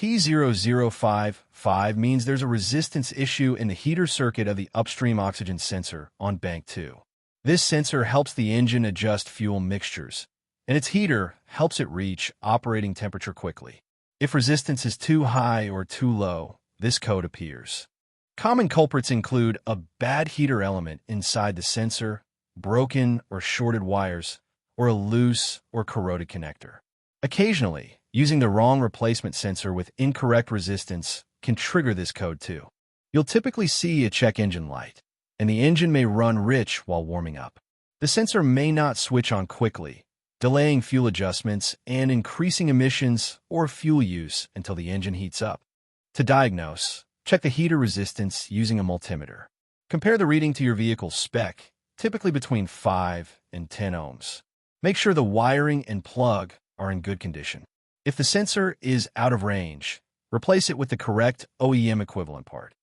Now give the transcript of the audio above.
P0055 means there's a resistance issue in the heater circuit of the upstream oxygen sensor on bank 2. This sensor helps the engine adjust fuel mixtures, and its heater helps it reach operating temperature quickly. If resistance is too high or too low, this code appears. Common culprits include a bad heater element inside the sensor, broken or shorted wires, or a loose or corroded connector. Occasionally, using the wrong replacement sensor with incorrect resistance can trigger this code too. You'll typically see a check engine light, and the engine may run rich while warming up. The sensor may not switch on quickly, delaying fuel adjustments and increasing emissions or fuel use until the engine heats up. To diagnose, check the heater resistance using a multimeter. Compare the reading to your vehicle's spec, typically between 5 and 10 ohms. Make sure the wiring and plug are in good condition. If the sensor is out of range, replace it with the correct OEM equivalent part.